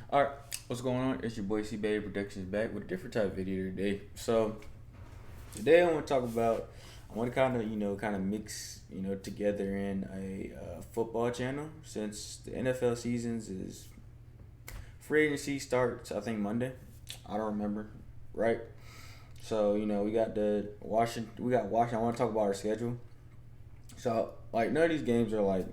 All right, what's going on? It's your boy C Baby Productions back with a different type of video today. So today I want to talk about. I want to kind of mix together in a football channel since the NFL seasons is free agency starts I think Monday. I don't remember, right? So we got the Washington. We got Washington. I want to talk about our schedule. So like none of these games are like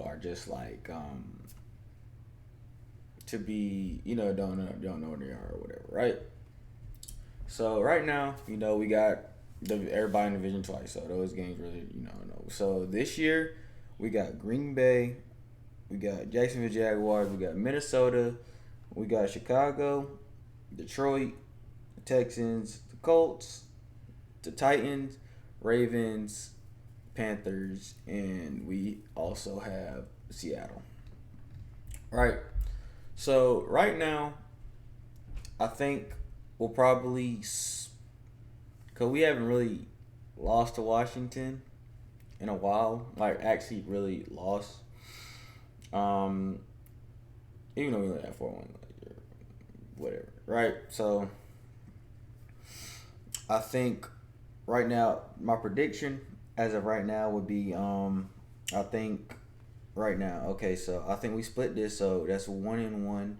are just like to be don't know where they are or whatever, right? So right now, we got everybody in Division twice, so those games really no. So this year, we got Green Bay, we got Jacksonville Jaguars, we got Minnesota, we got Chicago, Detroit, the Texans, the Colts, the Titans, Ravens, Panthers, and we also have Seattle. Right. So right now, I think we'll probably because we haven't really lost to Washington in a while. Like actually, really lost. Um, Even though we only had 4-1, like, whatever. Right. So I think right now my prediction as of right now would be I think right now okay so I think we split this so that's 1-1.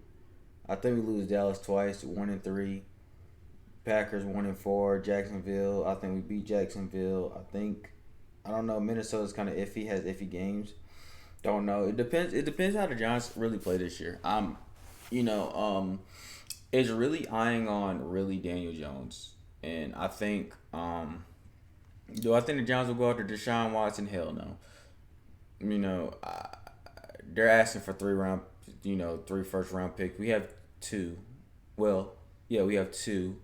I think we lose Dallas twice, 1-3. Packers 1-4. Jacksonville. I think we beat Jacksonville. I don't know. Minnesota's kind of iffy. Has iffy games. Don't know. It depends. It depends how the Giants really play this year. You know, is really eyeing on really Daniel Jones, and I think do I think the Giants will go after Deshaun Watson? Hell no. You know, they're asking for three first round picks. We have two. Well, yeah, we have two,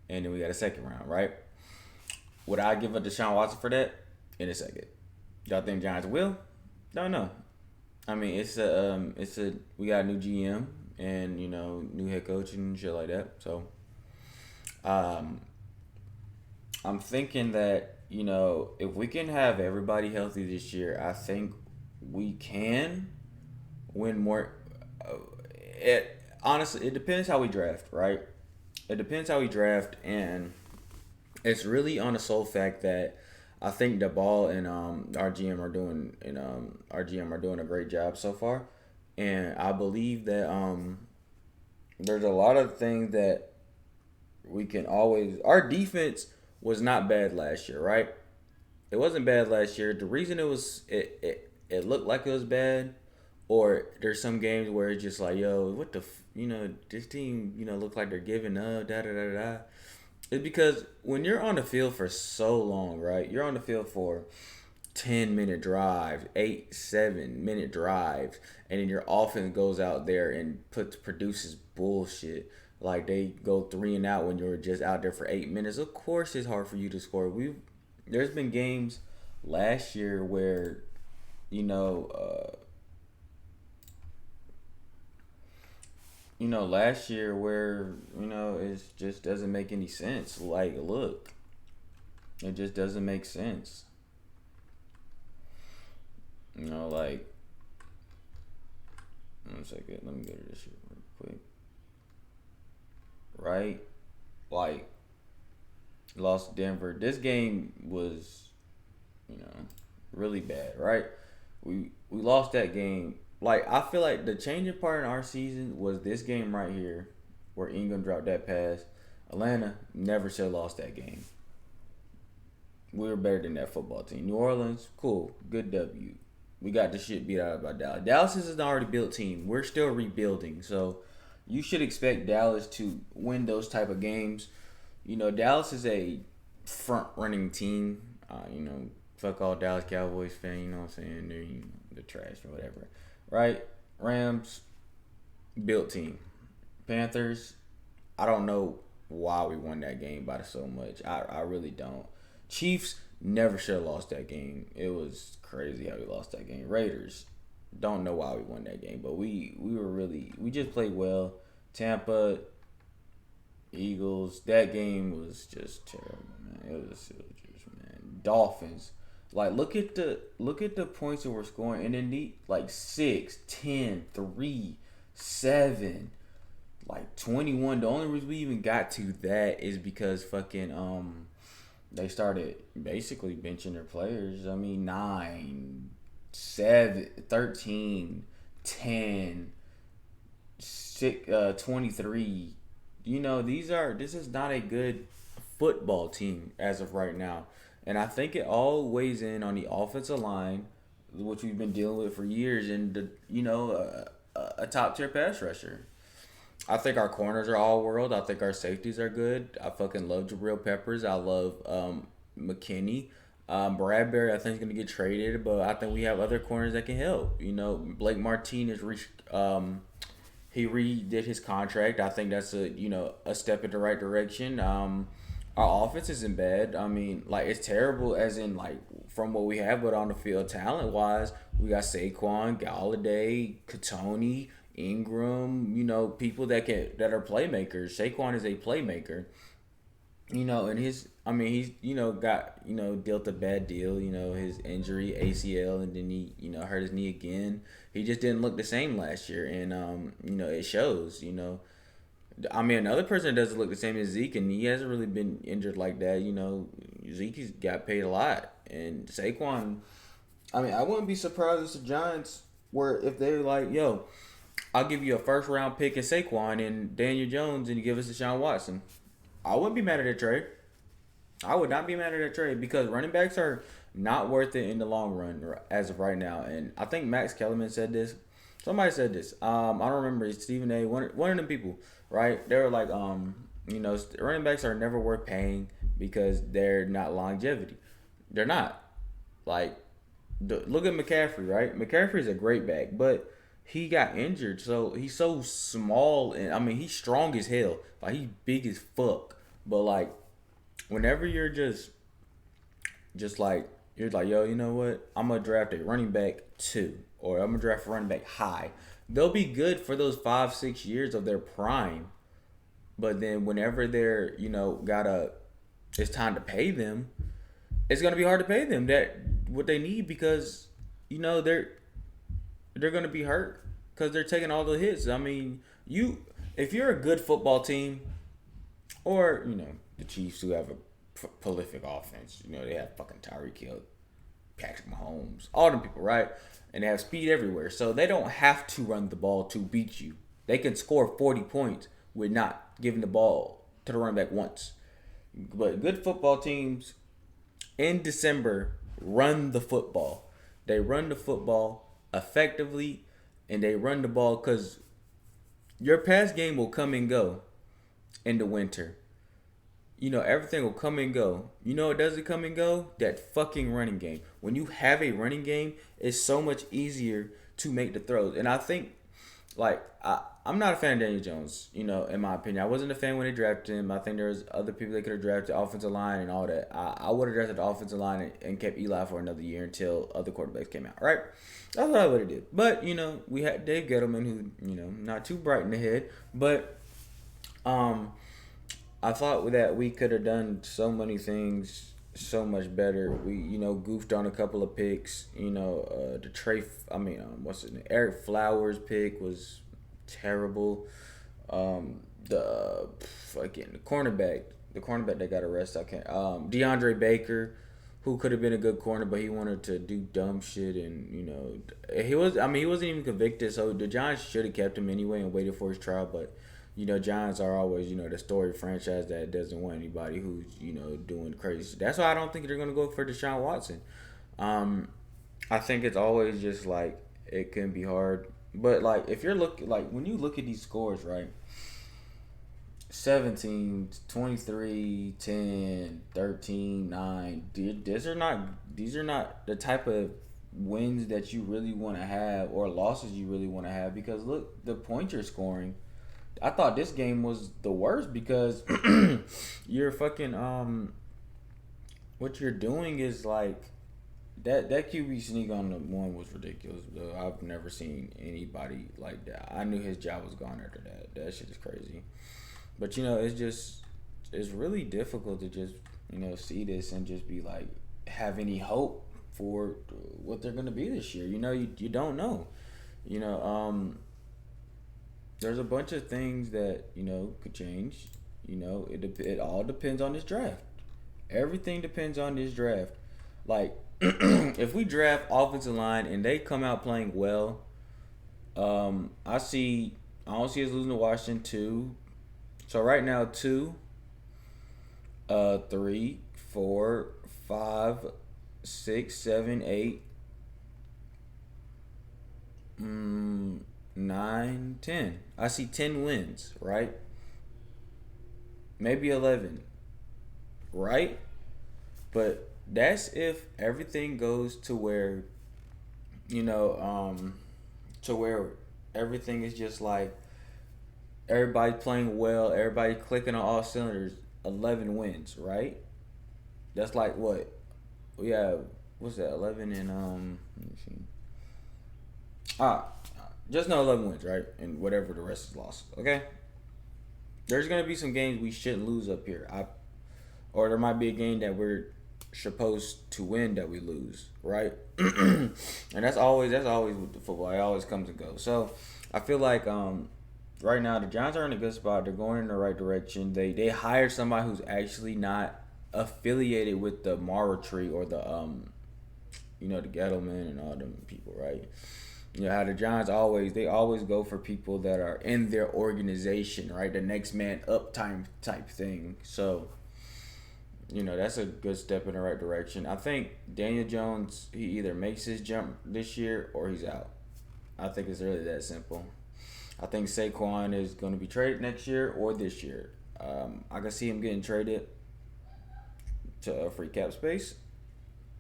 and then we got a second round, right? Would I give a Deshaun Watson for that? In a second. Y'all think Giants will? Don't know. I mean, it's a we got a new GM and new head coach and shit like that. So, um, I'm thinking that if we can have everybody healthy this year, I think we can win more. It honestly, it depends how we draft, right? It depends how we draft, and it's really on the sole fact that I think the ball and our GM are doing a great job so far, and I believe that there's a lot of things that we can always. Our defense was not bad last year, right? It wasn't bad last year. The reason it looked like it was bad, or there's some games where it's just like, yo, what the this team look like they're giving up, da da da da. It's because when you're on the field for so long, right? You're on the field for 10-minute drives, 7-minute drives, and then your offense goes out there and produces bullshit. Like they go three and out when you're just out there for 8 minutes. Of course, it's hard for you to score. There's been games last year where you know last year where it just doesn't make any sense. Like, look, it just doesn't make sense. Like, one second, let me go to this shit real quick. Right, like lost to Denver. This game was you know really bad. Right, we lost that game. Like, I feel like the changing part in our season was this game right here, where Ingram dropped that pass. Atlanta never should have lost that game. We were better than that football team. New Orleans, cool, good W. We got the shit beat out by Dallas. Dallas is an already built team. We're still rebuilding, so you should expect Dallas to win those type of games. Dallas is a front running team. Fuck all Dallas Cowboys fan. You know what I'm saying? They're trash or whatever, right? Rams, built team. Panthers, I don't know why we won that game by so much. I really don't. Chiefs never should have lost that game. It was crazy how we lost that game. Raiders, don't know why we won that game, but we just played well. Tampa, Eagles, that game was just terrible, man. It was just, man. Dolphins. Like look at the points that we're scoring, and then the like 6, 10, 3, 7, like 21. The only reason we even got to that is because fucking they started basically benching their players. I mean 9, 7, 13, 10, 6, 23. You know, this is not a good football team as of right now. And I think it all weighs in on the offensive line, which we've been dealing with for years, and a top tier pass rusher. I think our corners are all world. I think our safeties are good. I fucking love Jabril Peppers. I love McKinney. Bradbury, I think, is going to get traded, but I think we have other corners that can help. You know, Blake Martinez reached. He redid his contract. I think that's a step in the right direction. Our offense isn't bad. I mean, like it's terrible as in like from what we have, but on the field talent wise, we got Saquon, Galladay, Katoni, Ingram. You know, people that are playmakers. Saquon is a playmaker. You know, and he's got dealt a bad deal. You know, his injury ACL, and then he hurt his knee again. He just didn't look the same last year, and it shows. I mean, another person that doesn't look the same as Zeke, and he hasn't really been injured like that. Zeke's got paid a lot, and Saquon. I mean, I wouldn't be surprised if the Giants were if they were like, "Yo, I'll give you a first round pick in Saquon and Daniel Jones, and you give us Deshaun Watson." I wouldn't be mad at that trade. I would not be mad at that trade because running backs are not worth it in the long run as of right now. And I think Max Kellerman said this. Somebody said this. I don't remember. It's Stephen A. One of them people, right? They were like, running backs are never worth paying because they're not longevity. They're not. Like, look at McCaffrey, right? McCaffrey's a great back, but he got injured, so he's so small, and I mean he's strong as hell. Like he's big as fuck, but like whenever you're just like you're like, yo, you know what? I'm gonna draft a running back 2, or I'm gonna draft a running back high. They'll be good for those 5-6 years of their prime, but then whenever they're gotta it's time to pay them, it's gonna be hard to pay them that what they need because they're gonna be hurt because they're taking all the hits. I mean, if you're a good football team, or the Chiefs who have a prolific offense. They have fucking Tyreek Hill, Patrick Mahomes, all them people, right? And they have speed everywhere, so they don't have to run the ball to beat you. They can score 40 points with not giving the ball to the running back once. But good football teams in December run the football. They run the football effectively, and they run the ball because your pass game will come and go in the winter. Everything will come and go. It doesn't come and go? That fucking running game. When you have a running game, it's so much easier to make the throws. And I think, I'm not a fan of Daniel Jones, in my opinion. I wasn't a fan when they drafted him. I think there's other people that could have drafted offensive line and all that. I would have drafted the offensive line and kept Eli for another year until other quarterbacks came out, right? That's what I would have did. But, we had Dave Gettleman who, not too bright in the head. But, I thought that we could have done so many things so much better. We, goofed on a couple of picks. What's his name? Eric Flowers pick was terrible. The cornerback that got arrested. I can't. DeAndre Baker, who could have been a good corner, but he wanted to do dumb shit, and he was. I mean, he wasn't even convicted, so the Giants should have kept him anyway and waited for his trial, but. Giants are always, the story franchise that doesn't want anybody who's, doing crazy. That's why I don't think they're going to go for Deshaun Watson. I think it's always just, it can be hard. But, if you're when you look at these scores, right? 17, 23, 10, 13, 9. These are not the type of wins that you really want to have or losses you really want to have because, look, the points you're scoring – I thought this game was the worst because you're fucking what you're doing is that QB sneak on the one was ridiculous. Though I've never seen anybody like that. I knew his job was gone after that. That shit is crazy. But it's really difficult to just see this and just be have any hope for what they're gonna be this year. You don't know. You know, there's a bunch of things that could change. It all depends on this draft. Everything depends on this draft. Like, if we draft offensive line and they come out playing well, I don't see us losing to Washington two. So right now two, three, four, five, six, seven, eight, 9, 10. I see 10 wins, right? Maybe 11, right? But that's if everything goes you know, um, to where everything is just like everybody playing well, everybody clicking on all cylinders. 11 wins, right? That's like what? We have what's that? 11 and Let me see. Ah, just no 11 wins, right? And whatever the rest is lost. Okay. There's gonna be some games we shouldn't lose up here. Or there might be a game that we're supposed to win that we lose, right? And that's always with the football. It always comes and goes. So I feel like right now the Giants are in a good spot. They're going in the right direction. They hired somebody who's actually not affiliated with the Mara tree or the Gettleman and all them people, right? You know how the Giants always go for people that are in their organization, right? The next man up type thing. So that's a good step in the right direction. I think Daniel Jones, he either makes his jump this year or he's out. I think it's really that simple. I think Saquon is going to be traded next year or this year. I can see him getting traded to free cap space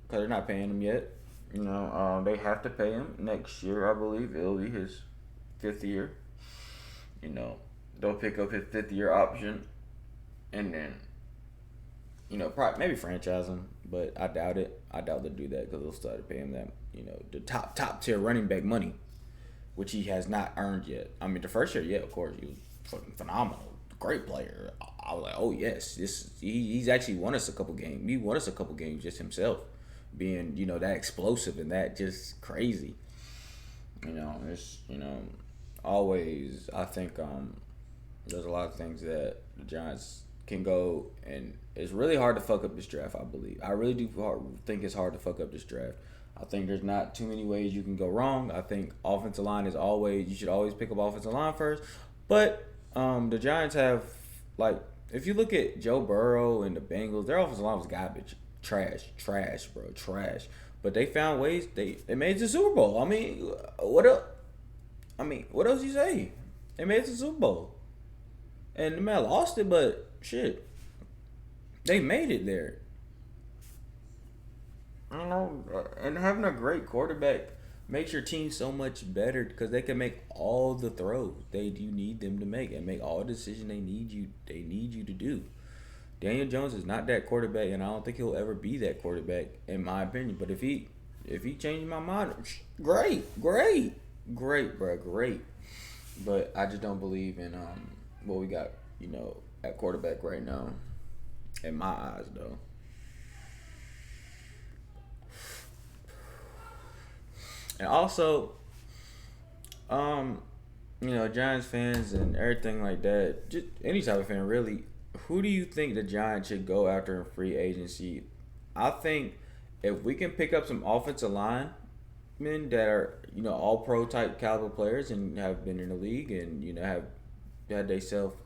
because they're not paying him yet. They have to pay him next year. I believe it'll be his fifth year. They'll pick up his fifth year option, and then probably maybe franchise him, but I doubt it. I doubt they'll do that because they'll start to pay him that the top tier running back money, which he has not earned yet. I mean, the first year, yeah, of course, he was fucking phenomenal, great player. I was like, oh yes, he's actually won us a couple games. He won us a couple games just himself, being that explosive and that just crazy. It's always I think there's a lot of things that the Giants can go, and it's really hard to fuck up this draft. I believe I really do think it's hard to fuck up this draft. I think there's not too many ways you can go wrong. I think offensive line is you should always pick up offensive line first. But the Giants have, like, if you look at Joe Burrow and the Bengals, their offensive line was garbage, trash, bro, trash. But they found ways. They made it to the Super Bowl. I mean, what else? What else you say? They made it to the Super Bowl, and the man lost it, but shit, they made it there. And having a great quarterback makes your team so much better because they can make all the throws you need them to make and make all the decisions they need you to do. Daniel Jones is not that quarterback, and I don't think he'll ever be that quarterback in my opinion. But if he changes my mind, great, bro, great. But I just don't believe in what we got, at quarterback right now. In my eyes, though. And also, Giants fans and everything like that, just any type of fan really, who do you think the Giants should go after in free agency? I think if we can pick up some offensive linemen that are, all pro type caliber players and have been in the league and, have had themselves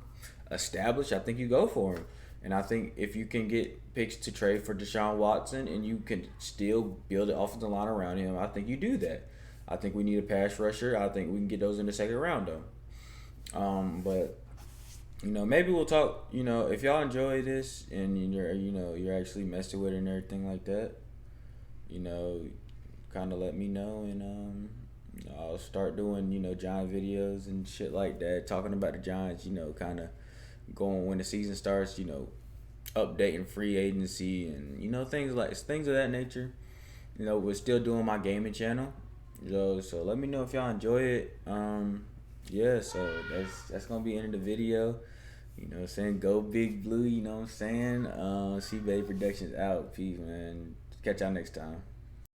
established, I think you go for them. And I think if you can get picks to trade for Deshaun Watson and you can still build an offensive line around him, I think you do that. I think we need a pass rusher. I think we can get those in the second round, though. But maybe we'll talk. If y'all enjoy this and you're actually messing with it and everything like that, kind of let me know, and I'll start doing Giant videos and shit like that, talking about the Giants. Kind of going when the season starts. Updating free agency and things of that nature. We're still doing my gaming channel. So let me know if y'all enjoy it. Yeah, so that's gonna be the end of the video. Saying go Big Blue, C Bay Productions out. Peace, man. Catch y'all next time.